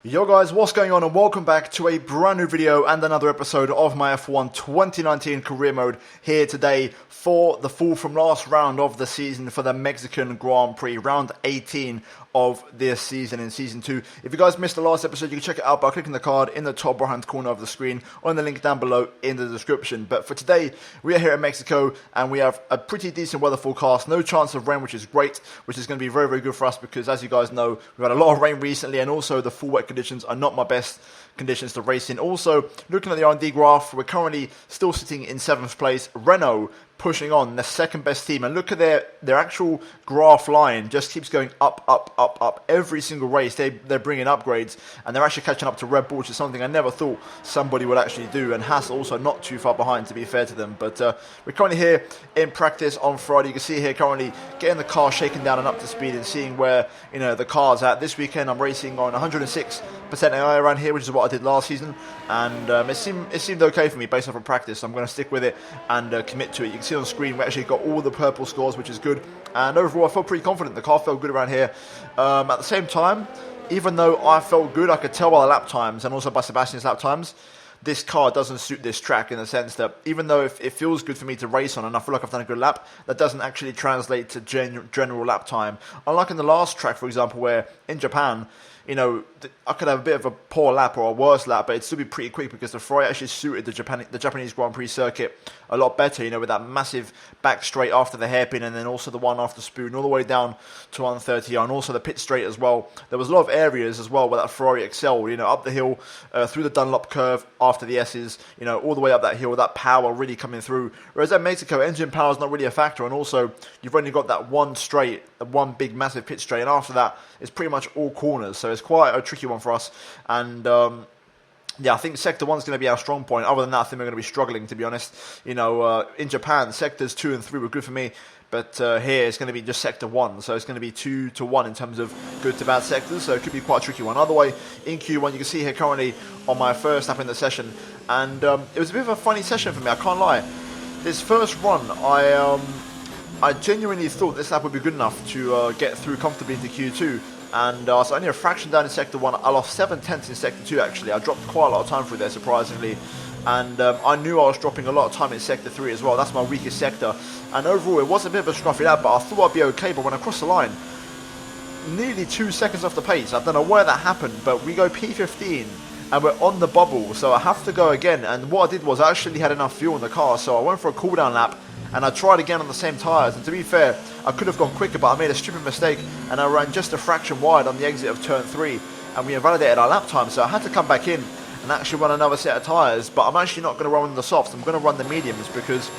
Yo guys, what's going on and welcome back to a brand new video and another episode of my F1 2019 career mode here today for the fall from last round of the season for the Mexican Grand Prix, round 18 of this season in season 2. If you guys missed the last episode, you can check it out by clicking the card in the top right hand corner of the screen or in the link down below in the description. But for today, we are here in Mexico and we have a pretty decent weather forecast, no chance of rain, which is great, which is going to be very, very good for us because as you guys know, we've had a lot of rain recently and also the full wet conditions are not my best conditions to race in. Also, looking at the R&D graph, we're currently still sitting in 7th place. Renault pushing on, the second best team, and look at their actual graph line just keeps going up every single race. They're bringing upgrades and they're actually catching up to Red Bull, which is something I never thought somebody would actually do, and Haas also not too far behind, to be fair to them. But we're currently here in practice on Friday. You can see here currently getting the car shaken down and up to speed and seeing where the car's at. This weekend I'm racing on 106% AI around here, which is what I did last season, and it seemed okay for me based off of practice. So I'm going to stick with it and commit to it. You can see on screen we actually got all the purple scores, which is good, and overall I felt pretty confident. The car felt good around here. At the same time, even though I felt good, I could tell by the lap times and also by Sebastian's lap times, this car doesn't suit this track in the sense that even though it feels good for me to race on and I feel like I've done a good lap, that doesn't actually translate to general lap time. Unlike in the last track, for example, where in Japan, I could have a bit of a poor lap or a worse lap, but it'd still be pretty quick because the Ferrari actually suited the Japanese Grand Prix circuit a lot better, with that massive back straight after the hairpin and then also the one after spoon all the way down to 130 and also the pit straight as well. There was a lot of areas as well where that Ferrari excelled, up the hill, through the Dunlop curve after the S's, all the way up that hill, that power really coming through. Whereas at Mexico, engine power is not really a factor, and also you've only got that one straight, one big massive pit straight, and after that it's pretty much all corners, so it's quite a tricky one for us. And I think Sector 1 is going to be our strong point. Other than that, I think we're going to be struggling, to be honest. In Japan, Sectors 2 and 3 were good for me, but here it's going to be just Sector 1, so it's going to be 2-1 in terms of good to bad sectors, so it could be quite a tricky one. Other way, in Q1, you can see here currently on my first lap in the session, and it was a bit of a funny session for me, I can't lie. This first run, I genuinely thought this lap would be good enough to get through comfortably into Q2, and so only a fraction down in Sector 1. I lost 7/10 in Sector 2 actually. I dropped quite a lot of time through there, surprisingly, and I knew I was dropping a lot of time in Sector 3 as well. That's my weakest sector, and overall it was a bit of a scruffy lap, but I thought I'd be okay. But when I crossed the line, nearly 2 seconds off the pace, I don't know where that happened, but we go P15 and we're on the bubble, so I have to go again. And what I did was I actually had enough fuel in the car, so I went for a cool down lap and I tried again on the same tyres, and to be fair, I could have gone quicker, but I made a stupid mistake and I ran just a fraction wide on the exit of turn 3 and we invalidated our lap time, so I had to come back in and actually run another set of tyres. But I'm actually not going to run the softs, I'm going to run the mediums because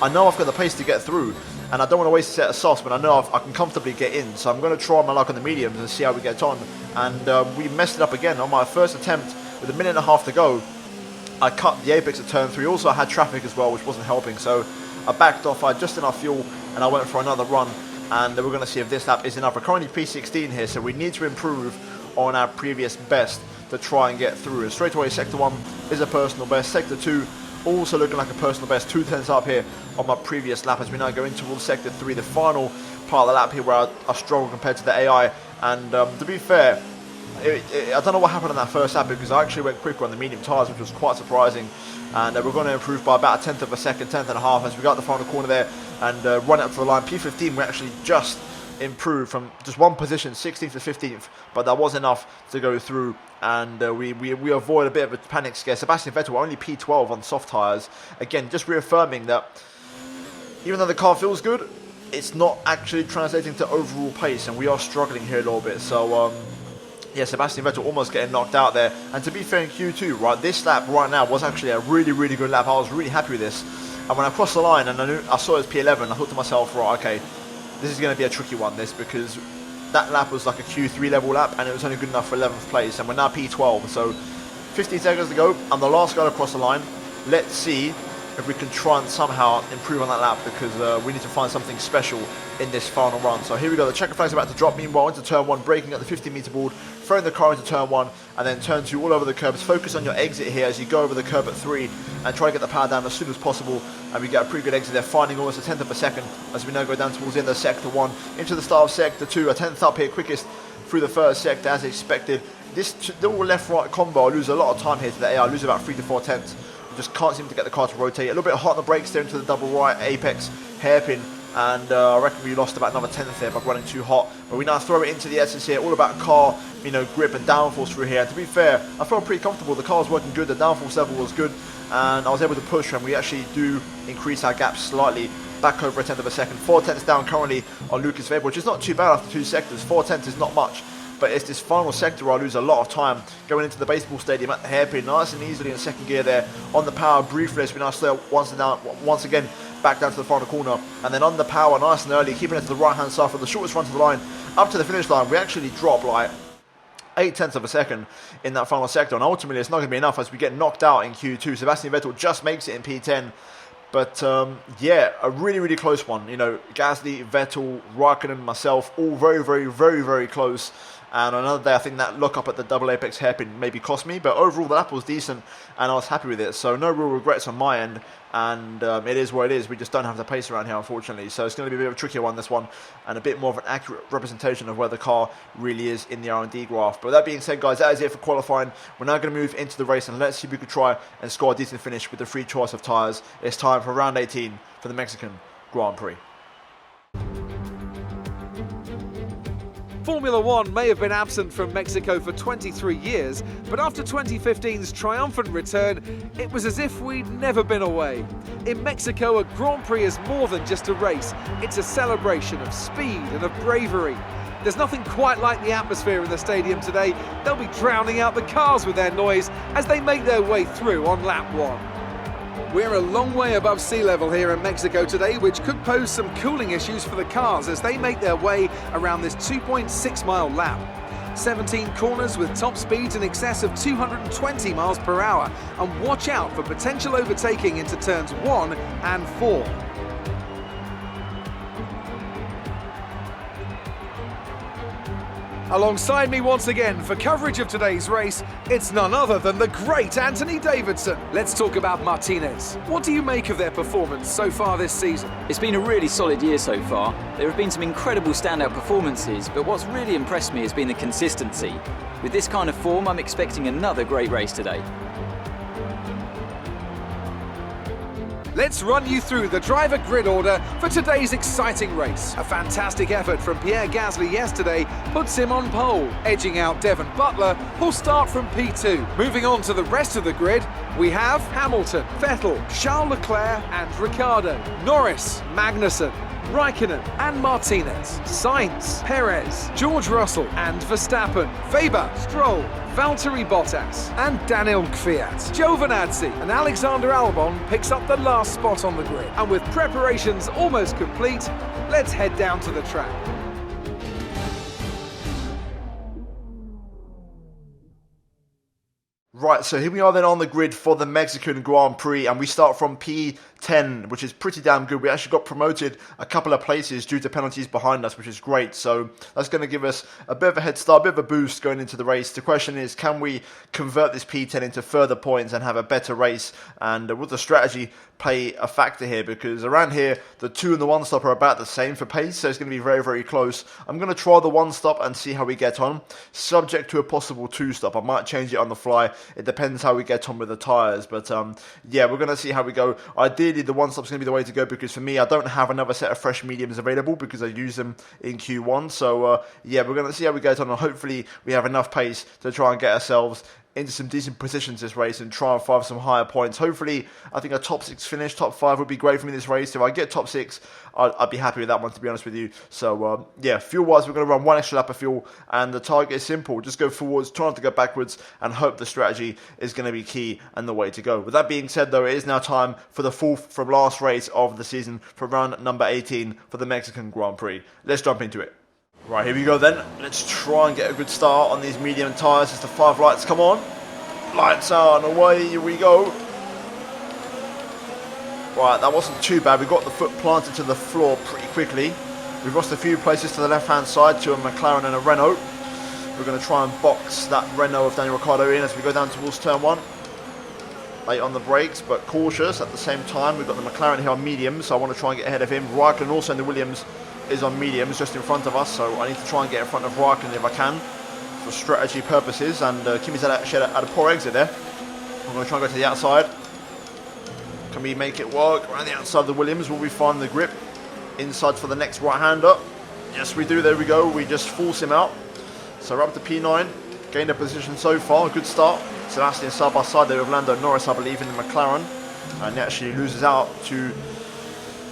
I know I've got the pace to get through and I don't want to waste a set of softs when I know I can comfortably get in, so I'm going to try my luck on the mediums and see how we get on. And we messed it up again on my first attempt with a minute and a half to go. I cut the apex at turn 3, also I had traffic as well, which wasn't helping, so I backed off, I had just enough fuel and I went for another run, and we're going to see if this lap is enough. We're currently P16 here, so we need to improve on our previous best to try and get through. And straight away Sector 1 is a personal best, Sector 2 also looking like a personal best, 2/10 up here on my previous lap as we now go into Sector 3, the final part of the lap here where I struggle compared to the AI. And to be fair, I don't know what happened on that first lap because I actually went quicker on the medium tyres, which was quite surprising. And we're going to improve by about 1/10 of a second, 1/10 and a half as we got the final corner there and run it up to the line. P15, we actually just improved from just one position, 16th to 15th, but that was enough to go through, and we avoid a bit of a panic scare. Sebastian Vettel only P12 on soft tyres, again just reaffirming that even though the car feels good, it's not actually translating to overall pace, and we are struggling here a little bit. So yeah, Sebastian Vettel almost getting knocked out there. And to be fair, in Q2, right, this lap right now was actually a really, really good lap. I was really happy with this. And when I crossed the line and I saw it was P11, I thought to myself, right, okay, this is going to be a tricky one, this, because that lap was like a Q3 level lap and it was only good enough for 11th place. And we're now P12, so 15 seconds to go. I'm the last guy to cross the line. Let's see if we can try and somehow improve on that lap, because we need to find something special in this final run. So here we go, the checker flag's about to drop. Meanwhile, into turn 1, braking at the 50-meter board, throwing the car into turn 1, and then turn 2 all over the curbs. Focus on your exit here as you go over the curb at 3, and try to get the power down as soon as possible. And we get a pretty good exit there, finding almost a 1/10 of a second as we now go down towards the end of sector 1, into the start of sector 2, a 10th up here, quickest through the first sector as expected, this little left-right combo, I lose a lot of time here today. I lose about 3 to 4 tenths. Just can't seem to get the car to rotate. A little bit hot on the brakes there into the double right apex hairpin, and I reckon we lost about another tenth there by running too hot. But we now throw it into the essence here, all about car, grip and downforce through here. And to be fair, I felt pretty comfortable. The car was working good, the downforce level was good, and I was able to push, and we actually do increase our gap slightly, back over a tenth of a second. 4 tenths down currently on Lucas Weber, which is not too bad after 2 sectors. 4 tenths is not much. But it's this final sector where I lose a lot of time going into the baseball stadium at the hairpin, nice and easily in second gear there on the power briefless. We now slow once again back down to the final corner, and then on the power nice and early, keeping it to the right hand side for the shortest run to the line up to the finish line. We actually drop like 8 tenths of a second in that final sector, and ultimately it's not going to be enough as we get knocked out in Q2. Sebastian Vettel just makes it in P10. But yeah, a really, really close one. Gasly, Vettel, Raikkonen, myself, all very, very, very, very close. And another day, I think that look up at the double apex hairpin maybe cost me. But overall, the lap was decent, and I was happy with it. So no real regrets on my end. And it is what it is. We just don't have the pace around here, unfortunately. So it's going to be a bit of a trickier one, this one, and a bit more of an accurate representation of where the car really is in the R&D graph. But that being said, guys, that is it for qualifying. We're now going to move into the race, and let's see if we could try and score a decent finish with the free choice of tyres. It's time for round 18 for the Mexican Grand Prix. Formula One may have been absent from Mexico for 23 years, but after 2015's triumphant return, it was as if we'd never been away. In Mexico, a Grand Prix is more than just a race. It's a celebration of speed and of bravery. There's nothing quite like the atmosphere in the stadium today. They'll be drowning out the cars with their noise as they make their way through on lap 1. We're a long way above sea level here in Mexico today, which could pose some cooling issues for the cars as they make their way around this 2.6 mile lap. 17 corners with top speeds in excess of 220 miles per hour, and watch out for potential overtaking into turns 1 and 4. Alongside me once again for coverage of today's race, it's none other than the great Anthony Davidson. Let's talk about Martinez. What do you make of their performance so far this season? It's been a really solid year so far. There have been some incredible standout performances, but what's really impressed me has been the consistency. With this kind of form, I'm expecting another great race today. Let's run you through the driver grid order for today's exciting race. A fantastic effort from Pierre Gasly yesterday puts him on pole, edging out Devon Butler, who'll start from P2. Moving on to the rest of the grid, we have Hamilton, Vettel, Charles Leclerc and Ricciardo, Norris, Magnussen, Raikkonen and Martinez, Sainz, Perez, George Russell and Verstappen, Weber, Stroll, Valtteri Bottas and Daniel Kvyat. Giovinazzi and Alexander Albon picks up the last spot on the grid. And with preparations almost complete, let's head down to the track. Right, so here we are then on the grid for the Mexican Grand Prix, and we start from P10, which is pretty damn good. We actually got promoted a couple of places due to penalties behind us, which is great. So that's going to give us a bit of a head start, a bit of a boost going into the race. The question is, can we convert this P10 into further points and have a better race? And will the strategy play a factor here? Because around here, the 2 and the 1 stop are about the same for pace, so it's going to be very, very close. I'm going to try the 1 stop and see how we get on, subject to a possible 2 stop. I might change it on the fly. It depends how we get on with the tyres, but yeah, we're going to see how we go. Ideally, the 1 stop's going to be the way to go, because for me, I don't have another set of fresh mediums available because I use them in Q1. So yeah, we're going to see how we get on, and hopefully we have enough pace to try and get ourselves into some decent positions this race and try and find some higher points. Hopefully, I think a top 6 finish, top 5 would be great for me this race. If I get top 6, I'd be happy with that one, to be honest with you. So yeah, fuel-wise, we're going to run 1 extra lap of fuel, and the target is simple. Just go forwards, try not to go backwards, and hope the strategy is going to be key and the way to go. With that being said, though, it is now time for the fourth from last race of the season for round number 18 for the Mexican Grand Prix. Let's jump into it. Right, here we go then. Let's try and get a good start on these medium tyres as the 5 lights come on. Lights on, away we go. Right, that wasn't too bad. We got the foot planted to the floor pretty quickly. We've lost a few places to the left-hand side to a McLaren and a Renault. We're going to try and box that Renault of Daniel Ricciardo in as we go down towards turn 1. Late on the brakes, but cautious at the same time. We've got the McLaren here on mediums, so I want to try and get ahead of him. Raikkonen also in the Williams is on mediums just in front of us, so I need to try and get in front of Raikkonen if I can. for strategy purposes, and Kimi's actually had a poor exit there. I'm going to try and go to the outside. Can we make it work? Around the outside of the Williams, will we find the grip? Inside for the next right-hander. Yes, we do. There we go. We just force him out. So we're up to P9. Gained a position so far. Good start. Sebastian side by side there with Lando Norris, I believe, in the McLaren. And he actually loses out to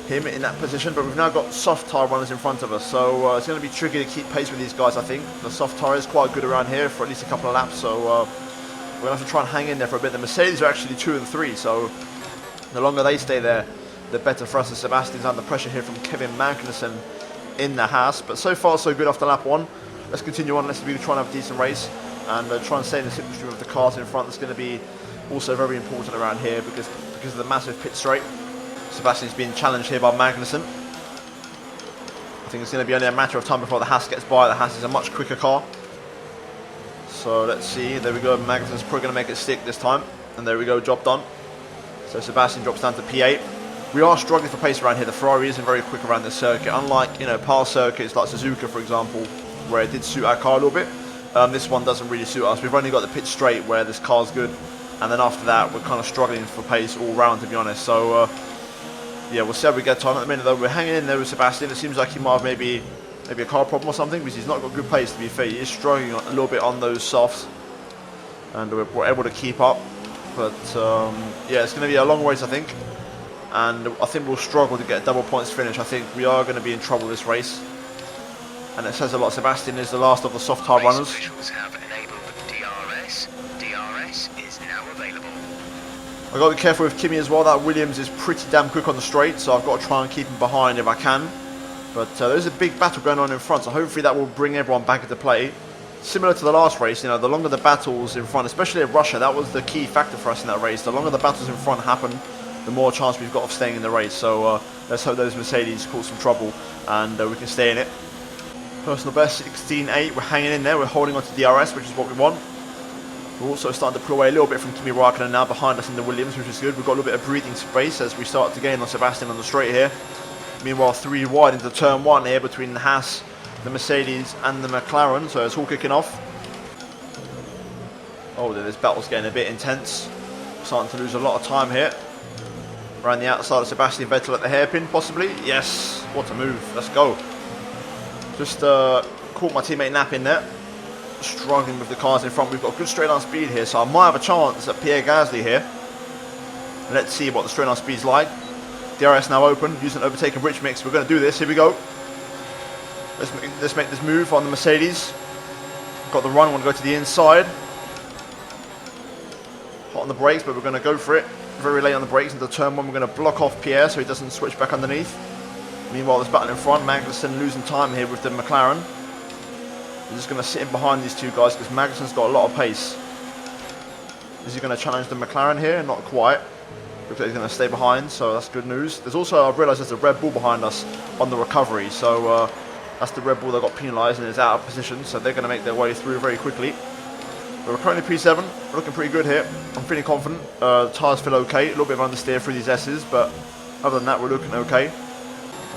him in that position. But we've now got soft tyre runners in front of us. So it's going to be tricky to keep pace with these guys, I think. The soft tyre is quite good around here for at least a couple of laps. So we're going to have to try and hang in there for a bit. The Mercedes are actually 2 and 3. So the longer they stay there, the better for us. And Sebastian's under pressure here from Kevin Magnussen in the Haas. But so far so good after lap 1. Let's continue on. Let's try and have a decent race and try and stay in the slipstream of the cars in front. That's going to be also very important around here because of the massive pit straight. Sebastian's being challenged here by Magnussen. I think it's going to be only a matter of time before the Haas gets by. The Haas is a much quicker car. So let's see. There we go. Magnussen's probably going to make it stick this time. And there we go. Job done. So Sebastian drops down to P8. We are struggling for pace around here. The Ferrari isn't very quick around this circuit. Unlike, past circuits like Suzuka, for example, where it did suit our car a little bit. This one doesn't really suit us. We've only got the pit straight where this car's good. And then after that, we're kind of struggling for pace all round, to be honest. So, yeah, we'll see how we get on. At the minute, though, we're hanging in there with Sebastian. It seems like he might have maybe a car problem or something, because he's not got good pace, to be fair. He is struggling a little bit on those softs. And we're able to keep up. But, yeah, it's going to be a long race, I think. And I think we'll struggle to get a double points finish. I think we are going to be in trouble this race. And it says a lot. Sebastian is the last of the soft tyre runners. Officials have enabled DRS. DRS is now available. I've got to be careful with Kimi as well. That Williams is pretty damn quick on the straight, so I've got to try and keep him behind if I can. But there's a big battle going on in front, so hopefully that will bring everyone back into play. Similar to the last race, the longer the battles in front, especially at Russia, that was the key factor for us in that race. The longer the battles in front happen, the more chance we've got of staying in the race. So let's hope those Mercedes cause some trouble and we can stay in it. Personal best 16.8. We're hanging in there. We're holding on to DRS, which is what we want. We're also starting to pull away a little bit from Kimi Räikkönen now behind us in the Williams, which is good. We've got a little bit of breathing space as we start to gain on Sebastian on the straight here. Meanwhile, 3 wide into turn 1 here between the Haas, the Mercedes and the McLaren. So it's all kicking off. Oh, this battle's getting a bit intense. Starting to lose a lot of time here. Around the outside of Sebastian Vettel at the hairpin, possibly. Yes, what a move. Let's go. Just caught my teammate napping there. Struggling with the cars in front. We've got good straight line speed here, so I might have a chance at Pierre Gasly here. Let's see what the straight line speed's like. DRS now open, using overtaking rich mix. We're going to do this. Here we go. Let's make this move on the Mercedes. Got the run. Want to go to the inside. Hot on the brakes, but we're going to go for it. Very late on the brakes into turn 1. We're going to block off Pierre so he doesn't switch back underneath. Meanwhile, there's battle in front. Magnussen losing time here with the McLaren. We're just going to sit in behind these two guys because Magnussen's got a lot of pace. Is he going to challenge the McLaren here? Not quite. Looks like he's going to stay behind, so that's good news. There's also, I've realised there's a Red Bull behind us on the recovery. So that's the Red Bull that got penalised and is out of position. So they're going to make their way through very quickly. But we're currently P7. We're looking pretty good here. I'm feeling confident. The tyres feel okay. A little bit of understeer through these S's, but other than that, we're looking okay.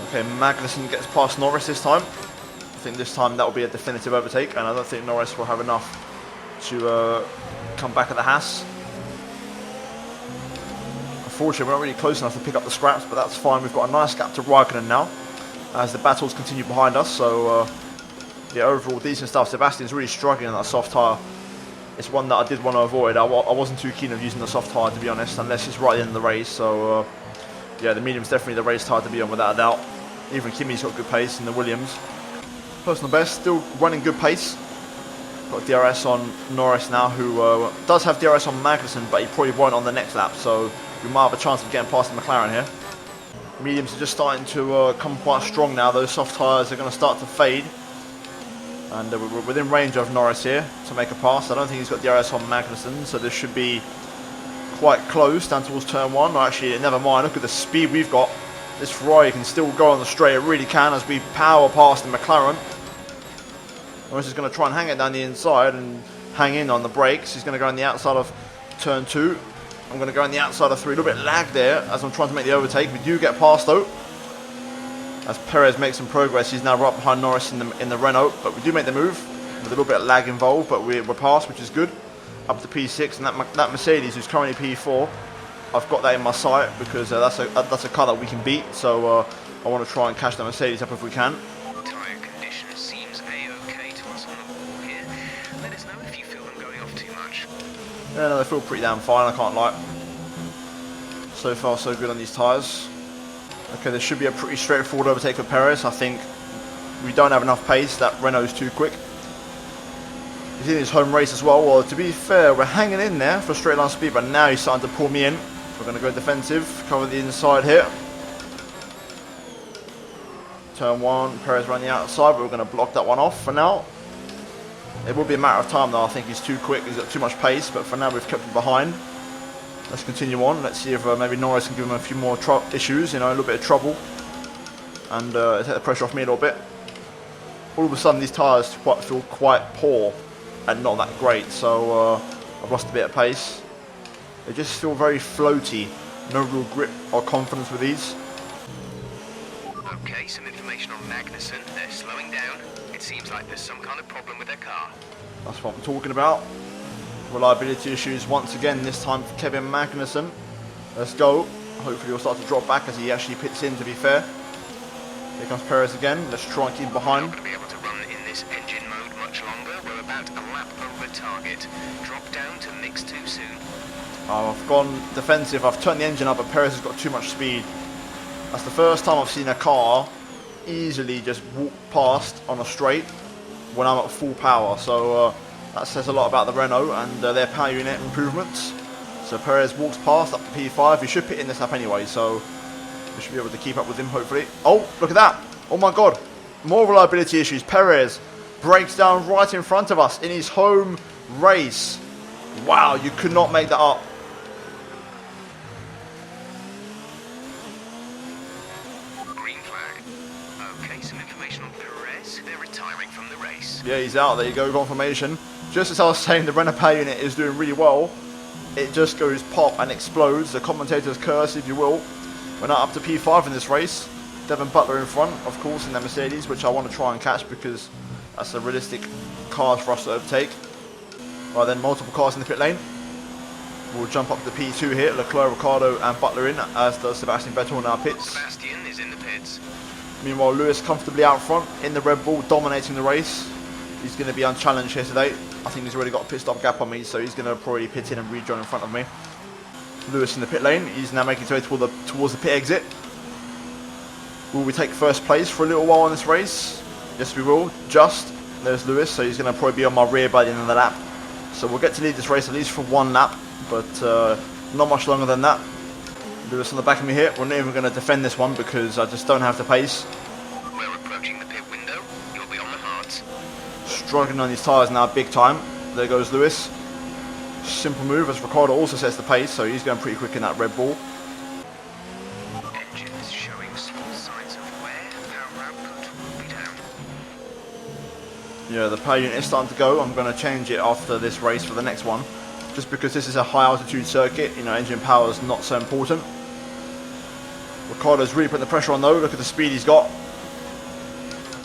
Okay, Magnussen gets past Norris this time. I think this time that will be a definitive overtake, and I don't think Norris will have enough to come back at the Haas. Unfortunately, we're not really close enough to pick up the scraps, but that's fine. We've got a nice gap to Räikkönen now as the battles continue behind us. So, yeah, overall decent stuff. Sebastian's really struggling on that soft tyre. It's one that I did want to avoid. I wasn't too keen of using the soft tyre, to be honest, unless it's right at the end of the race. So, yeah, the medium's definitely the race tyre to be on without a doubt. Even Kimi's got good pace in the Williams. Personal best, still running good pace. Got DRS on Norris now, who does have DRS on Magnussen, but he probably won't on the next lap. So we might have a chance of getting past the McLaren here. Mediums are just starting to come quite strong now. Those soft tyres are going to start to fade. And we're within range of Norris here to make a pass. I don't think he's got DRS on Magnussen, so this should be quite close down towards turn 1. Or actually, never mind. Look at the speed we've got. This Ferrari can still go on the straight. It really can as we power past the McLaren. Norris is going to try and hang it down the inside and hang in on the brakes. He's going to go on the outside of turn 2. I'm going to go on the outside of 3. A little bit lag there as I'm trying to make the overtake. We do get past though. As Perez makes some progress, he's now right behind Norris in the Renault. But we do make the move. with a little bit of lag involved, but we're past, which is good. Up to P6, and that Mercedes, who's currently P4, I've got that in my sight because that's a car that we can beat. So I want to try and catch that Mercedes up if we can. Tyre condition seems A-OK to us on the wall here. Let us know if you feel them going off too much. Yeah, no, they feel pretty damn fine, I can't lie. So far, so good on these tyres. Okay, this should be a pretty straightforward overtake for Perez. I think we don't have enough pace. That Renault's too quick. He's in his home race as well. Well, to be fair, we're hanging in there for straight line speed, but now he's starting to pull me in. We're going to go defensive, cover the inside here. Turn 1, Perez running the outside, but we're going to block that one off for now. It will be a matter of time though. I think he's too quick, he's got too much pace, but for now we've kept him behind. Let's continue on. Let's see if maybe Norris can give him a few more issues, a little bit of trouble. And take the pressure off me a little bit. All of a sudden these tyres feel quite poor and not that great, so I've lost a bit of pace. They just feel very floaty, no real grip or confidence with these. Okay, some information on Magnussen. They're slowing down. It seems like there's some kind of problem with their car. That's what I'm talking about. Reliability issues once again, this time for Kevin Magnussen. Let's go. Hopefully he'll start to drop back as he actually pits in, to be fair. Here comes Perez again. Let's try and keep him behind. We're not going to be able to run in this engine mode much longer. We're about a lap over target. Drop down to mix too soon. Oh, I've gone defensive. I've turned the engine up, but Perez has got too much speed. That's the first time I've seen a car easily just walk past on a straight when I'm at full power. So that says a lot about the Renault and their power unit improvements. So Perez walks past up to P5. He should pit in this lap anyway, so we should be able to keep up with him, hopefully. Oh, look at that. Oh my God. More reliability issues. Perez breaks down right in front of us in his home race. Wow, you could not make that up. Green flag. Okay, some information on Perez. They're retiring from the race. Yeah, he's out. There you go, confirmation. Just as I was saying, the Renault power unit is doing really well. It just goes pop and explodes. The commentator's curse, if you will. We're now up to P5 in this race. Devin Butler in front, of course, in the Mercedes, which I want to try and catch because that's a realistic car for us to overtake. Right then, multiple cars in the pit lane. We'll jump up to P2 here. Leclerc, Ricciardo and Butler in, as does Sebastian Vettel in our pits. Sebastian is in the pits. Meanwhile, Lewis comfortably out front in the Red Bull, dominating the race. He's going to be unchallenged here today. I think he's already got a pit stop gap on me, so he's going to probably pit in and rejoin in front of me. Lewis in the pit lane. He's now making his way towards the pit exit. Will we take first place for a little while in this race? Yes, we will. Just. There's Lewis, so he's going to probably be on my rear by the end of the lap. So we'll get to lead this race at least for one lap, but not much longer than that. Lewis on the back of me here. We're not even going to defend this one because I just don't have the pace. We're approaching the pit window. You'll be on the hards. Struggling on these tyres now big time. There goes Lewis. Simple move as Ricciardo also sets the pace, so he's going pretty quick in that Red Bull. Engines showing small signs of wear. Power output will be down. Yeah, the power unit is starting to go. I'm going to change it after this race for the next one. Just because this is a high altitude circuit, engine power is not so important. Ricciardo's really putting the pressure on though. Look at the speed he's got.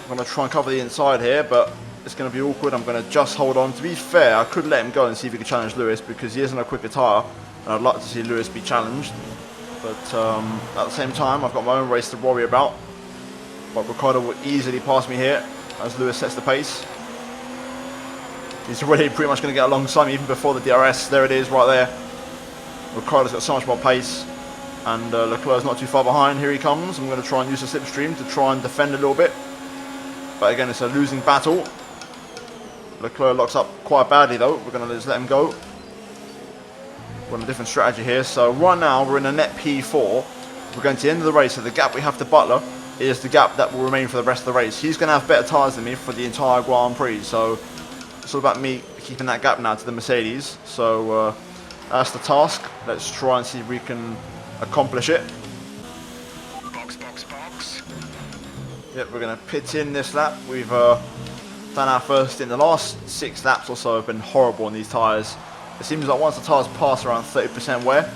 I'm going to try and cover the inside here, but it's going to be awkward. I'm going to just hold on. To be fair, I could let him go and see if he could challenge Lewis because he isn't a quicker tyre, and I'd like to see Lewis be challenged. But at the same time, I've got my own race to worry about. But Ricciardo will easily pass me here as Lewis sets the pace. He's already pretty much going to get alongside me even before the DRS. There it is, right there. Ricciardo's got so much more pace, and Leclerc's not too far behind. Here he comes. I'm going to try and use the slipstream to try and defend a little bit. But again, it's a losing battle. Leclerc locks up quite badly though. We're going to just let him go. We're on a different strategy here. So right now we're in a net P4. We're going to the end of the race, so the gap we have to Butler is the gap that will remain for the rest of the race. He's going to have better tyres than me for the entire Grand Prix. So it's all about me keeping that gap now to the Mercedes. So that's the task. Let's try and see if we can accomplish it. Box, box, box. Yep, we're going to pit in this lap. We've done our first in the last 6 laps or so have been horrible on these tyres. It seems like once the tyres pass around 30% wear,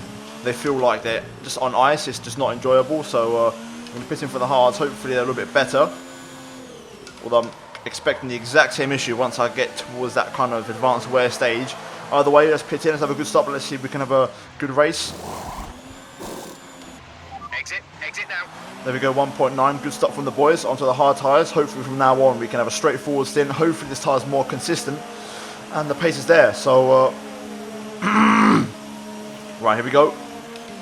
they feel like they're just on ice. It's just not enjoyable. So I'm going to pit in for the hards. Hopefully they're a little bit better. Although I'm expecting the exact same issue once I get towards that kind of advanced wear stage. Either way, let's pit in, let's have a good stop, and let's see if we can have a good race. Exit now. There we go, 1.9, good stop from the boys onto the hard tyres. Hopefully from now on we can have a straightforward stint. Hopefully this tyre is more consistent and the pace is there. So, right, here we go,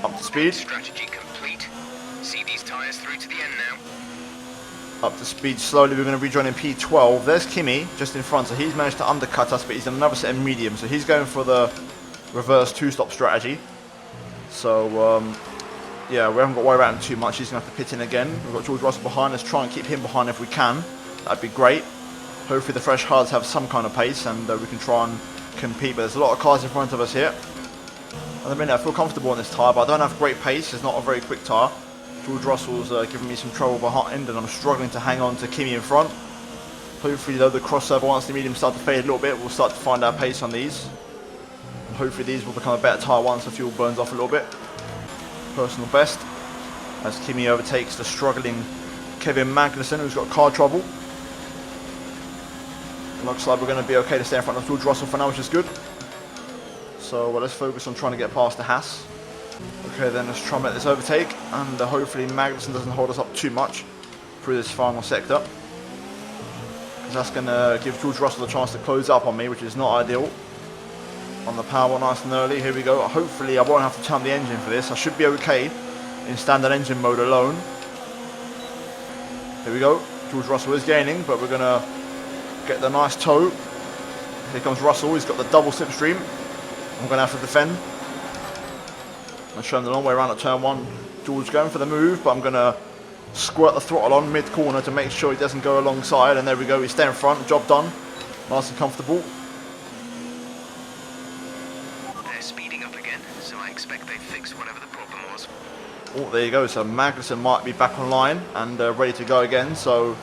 up to speed. Strategy complete. See these tyres through to the end now. Up to speed slowly, we're going to rejoin in P12. There's Kimi just in front, so he's managed to undercut us, but he's in another set of medium, so he's going for the reverse two-stop strategy. So, yeah, we haven't got to worry about him too much. He's going to have to pit in again. We've got George Russell behind. Let's try and keep him behind if we can. That'd be great. Hopefully the fresh hards have some kind of pace and we can try and compete. But there's a lot of cars in front of us here. At the minute, I feel comfortable on this tyre, but I don't have great pace. It's not a very quick tyre. George Russell's giving me some trouble behind, and I'm struggling to hang on to Kimi in front. Hopefully, though, the crossover, once the mediums start to fade a little bit, we'll start to find our pace on these. And hopefully these will become a better tyre once the fuel burns off a little bit. Personal best, as Kimi overtakes the struggling Kevin Magnussen, who's got car trouble. Looks like we're going to be okay to stay in front of George Russell for now, which is good. So let's focus on trying to get past the Haas. Okay, then let's try and make this overtake, and hopefully Magnussen doesn't hold us up too much through this final sector, because that's going to give George Russell a chance to close up on me, which is not ideal. On the power nice and early, here we go. Hopefully I won't have to turn the engine for this. I should be okay in standard engine mode alone. Here we go. George Russell is gaining, but we're going to get the nice toe. Here comes Russell, he's got the double slipstream. I'm going to have to defend. I'll show him the long way around at turn 1. George going for the move, but I'm going to squirt the throttle on mid-corner to make sure he doesn't go alongside. And there we go, we stay in front, job done. Nice and comfortable. They're speeding up again, so I expect they fixed whatever the problem was. Oh, there you go, so Magnussen might be back online and ready to go again. So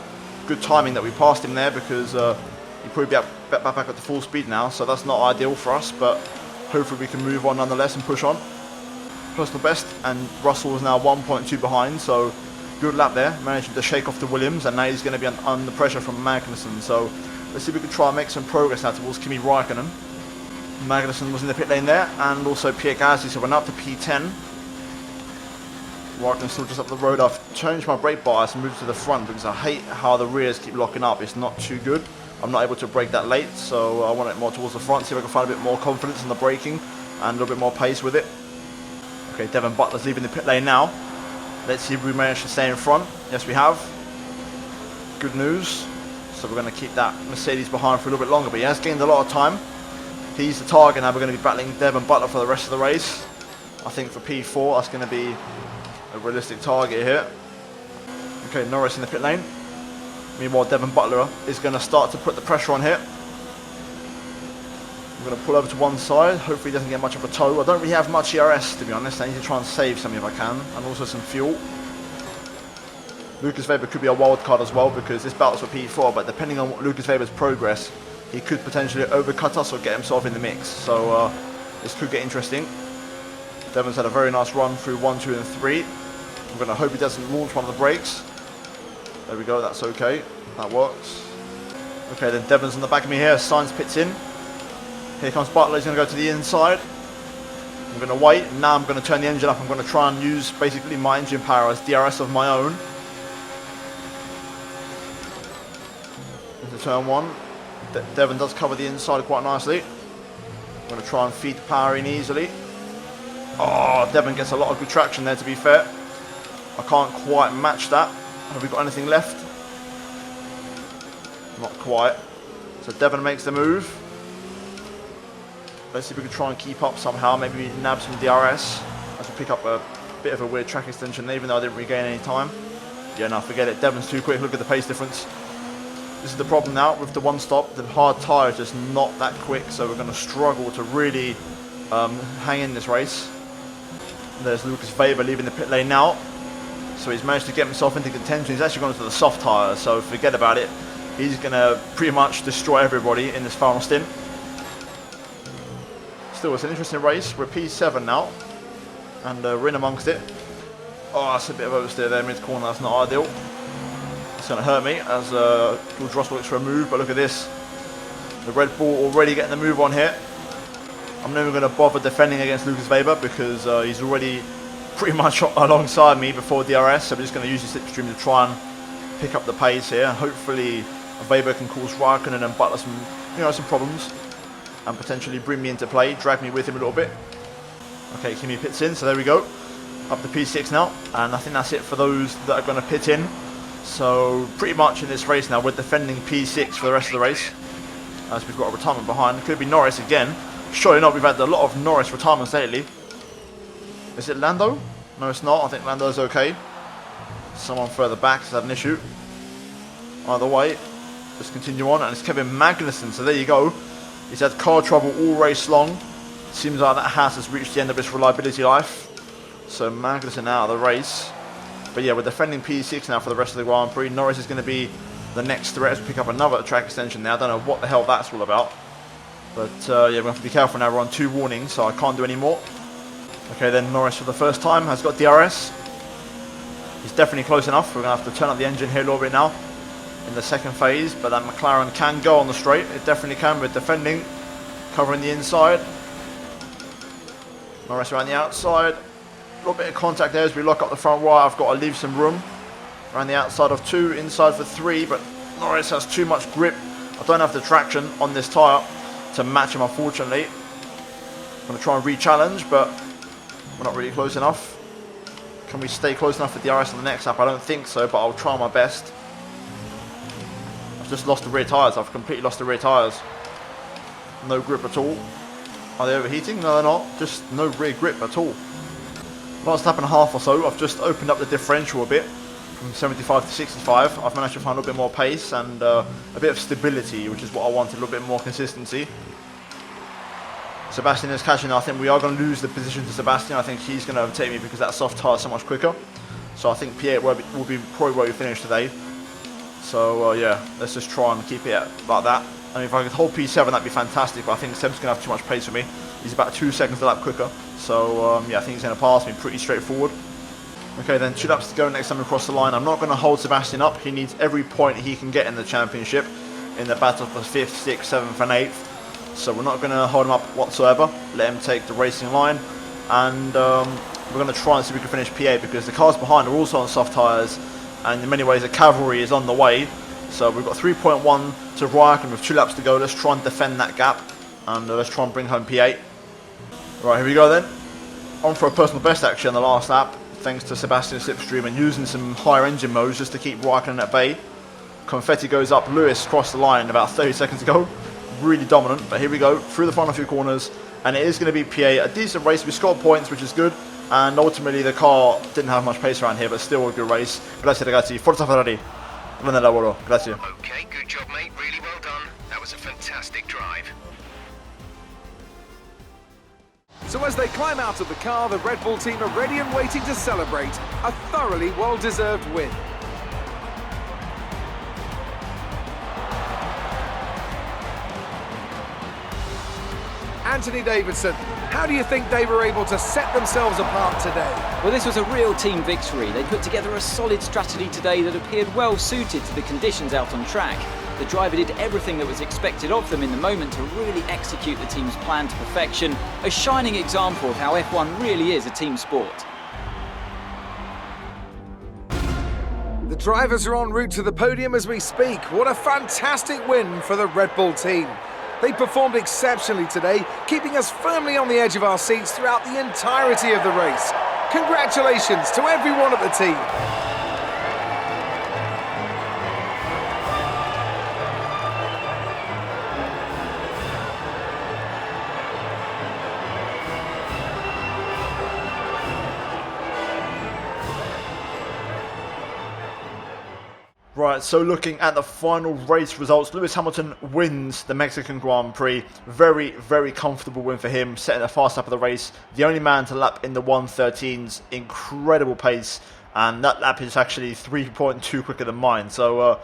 good timing that we passed him there, because he'd probably be back up to full speed now. So that's not ideal for us, but hopefully we can move on nonetheless and push on. Personal best, and Russell is now 1.2 behind, so good lap there, managing to shake off the Williams, and now he's going to be under pressure from Magnussen. So let's see if we can try and make some progress now towards Kimi Räikkönen. Magnussen was in the pit lane there, and also Pierre Gasly, so we're up to P10. Räikkönen's still just up the road. I've changed my brake bias and moved to the front because I hate how the rears keep locking up. It's not too good. I'm not able to brake that late, so I want it more towards the front, see if I can find a bit more confidence in the braking and a little bit more pace with it. Okay, Devon Butler's leaving the pit lane now. Let's see if we manage to stay in front. Yes, we have. Good news. So we're going to keep that Mercedes behind for a little bit longer, but he has gained a lot of time. He's the target now. We're going to be battling Devon Butler for the rest of the race. I think for P4, that's going to be a realistic target here. Okay, Norris in the pit lane. Meanwhile, Devon Butler is going to start to put the pressure on here. I'm going to pull over to one side. Hopefully he doesn't get much of a tow. I don't really have much ERS, to be honest. I need to try and save something if I can, and also some fuel. Lucas Weber could be a wild card as well, because this battle's for P4, but depending on Lucas Weber's progress, he could potentially overcut us or get himself in the mix. So this could get interesting. Devon's had a very nice run through 1, 2 and 3. I'm going to hope he doesn't launch one of the brakes. There we go, that's okay. That works. Okay, then Devon's on the back of me here. Sainz pits in. Here comes Butler, he's going to go to the inside. I'm going to wait, and now I'm going to turn the engine up. I'm going to try and use basically my engine power as DRS of my own. Into turn 1. Devon does cover the inside quite nicely. I'm going to try and feed the power in easily. Oh, Devon gets a lot of good traction there, to be fair. I can't quite match that. Have we got anything left? Not quite. So Devon makes the move. Let's see if we can try and keep up somehow. Maybe we nab some DRS as we pick up a bit of a weird track extension, even though I didn't regain any time. Yeah, no, forget it. Devon's too quick. Look at the pace difference. This is the problem now with the one stop. The hard tyre is just not that quick, so we're going to struggle to really hang in this race. There's Lucas Weber leaving the pit lane now. So he's managed to get himself into contention. He's actually gone into the soft tyre, so forget about it. He's going to pretty much destroy everybody in this final stint. Still, it's an interesting race. We're P7 now, and we're in amongst it. Oh, that's a bit of oversteer there, mid-corner. That's not ideal. It's going to hurt me as George Russell looks for a move, but look at this. The Red Bull already getting the move on here. I'm not even going to bother defending against Lucas Weber because he's already pretty much alongside me before DRS, so we're just going to use the slipstream to try and pick up the pace here. Hopefully Weber can cause Raikkonen and Butler some problems and potentially bring me into play, drag me with him a little bit. Okay, Kimi pits in, so there we go. Up to P6 now, and I think that's it for those that are going to pit in. So pretty much in this race now, we're defending P6 for the rest of the race, as we've got a retirement behind. Could be Norris again. Surely not, we've had a lot of Norris retirements lately. Is it Lando? No, it's not. I think Lando's okay. Someone further back has had an issue. Either way, let's continue on, and it's Kevin Magnussen, so there you go. He's had car trouble all race long. Seems like that Haas has reached the end of its reliability life. So Magnussen out of the race. But yeah, we're defending P6 now for the rest of the Grand Prix. Norris is going to be the next threat as we pick up another track extension now. I don't know what the hell that's all about. But yeah, we're going to have to be careful now. We're on 2 warnings, so I can't do any more. Okay, then Norris for the first time has got DRS. He's definitely close enough. We're going to have to turn up the engine here a little bit now in the second phase. But that McLaren can go on the straight. It definitely can. We're defending, covering the inside. Norris around the outside. A little bit of contact there as we lock up the front wire. I've got to leave some room. Around the outside of 2, inside for 3. But Norris has too much grip. I don't have the traction on this tyre to match him, unfortunately. I'm going to try and re-challenge, but we're not really close enough. Can we stay close enough for DRS on the next lap? I don't think so, but I'll try my best. I've just lost the rear tyres. I've completely lost the rear tyres. No grip at all. Are they overheating? No, they're not. Just no rear grip at all. Last lap and a half or so, I've just opened up the differential a bit. From 75 to 65. I've managed to find a little bit more pace and a bit of stability, which is what I wanted, a little bit more consistency. Sebastian is catching. I think we are going to lose the position to Sebastian. I think he's going to overtake me because that soft tyre is so much quicker. So I think P8 will be probably where we finish today. So yeah, let's just try and keep it like that. I mean, if I could hold P7, that'd be fantastic, but I think Seb's going to have too much pace for me. He's about 2 seconds a lap quicker. So yeah, I think he's going to pass me pretty straightforward. Okay, then 2 laps to go next time we cross the line. I'm not going to hold Sebastian up. He needs every point he can get in the championship in the battle for 5th, 6th, 7th and 8th. So we're not going to hold him up whatsoever. Let him take the racing line. And we're going to try and see if we can finish P8 because the cars behind are also on soft tyres. And in many ways the cavalry is on the way. So we've got 3.1 to Raikkonen with 2 laps to go. Let's try and defend that gap. And let's try and bring home P8. Right, here we go then. On for a personal best actually on the last lap. Thanks to Sebastian slipstream and using some higher engine modes just to keep Raikkonen at bay. Confetti goes up, Lewis crossed the line about 30 seconds ago. Really dominant, but here we go, through the final few corners, and it is going to be P8, a decent race. We scored points, which is good, and ultimately the car didn't have much pace around here, but still a good race. Grazie ragazzi, forza Ferrari, buon lavoro, grazie. Okay, good job mate, really well done. That was a fantastic drive. So as they climb out of the car, the Red Bull team are ready and waiting to celebrate a thoroughly well-deserved win. Anthony Davidson, how do you think they were able to set themselves apart today? Well, this was a real team victory. They put together a solid strategy today that appeared well suited to the conditions out on track. The driver did everything that was expected of them in the moment to really execute the team's plan to perfection, a shining example of how F1 really is a team sport. The drivers are en route to the podium as we speak. What a fantastic win for the Red Bull team. They performed exceptionally today, keeping us firmly on the edge of our seats throughout the entirety of the race. Congratulations to everyone at the team. Right, so looking at the final race results, Lewis Hamilton wins the Mexican Grand Prix. Very, very comfortable win for him, setting a fast lap of the race. The only man to lap in the 1:13's incredible pace, and that lap is actually 3.2 quicker than mine. So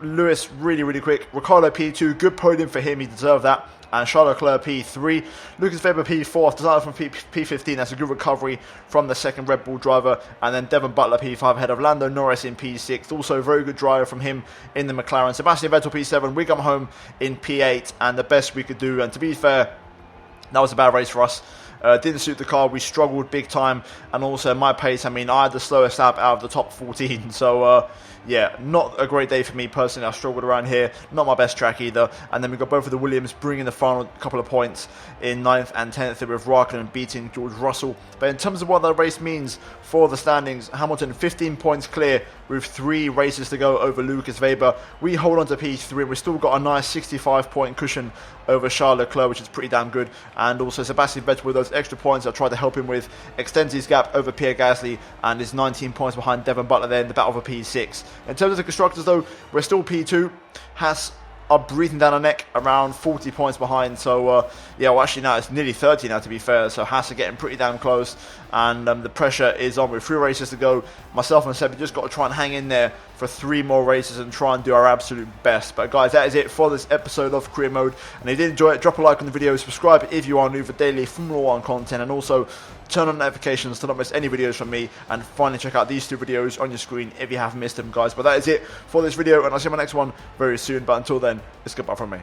Lewis really, really quick. Ricciardo P2, good podium for him, he deserved that. and Charles Leclerc P3. Lucas Weber P4, designer from P15. That's a good recovery from the second Red Bull driver. And then Devon Butler P5 ahead of Lando Norris in P6. Also a very good driver from him in the McLaren. Sebastian Vettel P7. We come home in P8, and the best we could do. And to be fair, that was a bad race for us. Didn't suit the car. We struggled big time, and also my pace. I mean, I had the slowest lap out of the top 14. So yeah, not a great day for me personally. I struggled around here. Not my best track either. And then we got both of the Williams bringing the final couple of points in 9th and 10th with Raikkonen beating George Russell. But in terms of what that race means for the standings, Hamilton 15 points clear with 3 races to go over Lucas Weber. We hold on to P3, and we've still got a nice 65-point cushion over Charles Leclerc, which is pretty damn good. And also Sebastian Vettel with those extra points I tried to help him with extends his gap over Pierre Gasly and is 19 points behind Devon Butler there in the battle for P6. In terms of the constructors though, we're still P2. Haas are breathing down our neck, around 40 points behind. So yeah, well actually now it's nearly 30 now to be fair. So Haas are getting pretty damn close, and the pressure is on with 3 races to go. Myself and Seb just got to try and hang in there for 3 more races and try and do our absolute best. But guys, that is it for this episode of Career Mode. And if you did enjoy it, drop a like on the video, subscribe if you are new for daily Formula 1 content, and also turn on notifications to not miss any videos from me. And finally check out these 2 videos on your screen if you haven't missed them, guys. But that is it for this video, and I'll see you in my next one very soon. But until then, it's goodbye from me.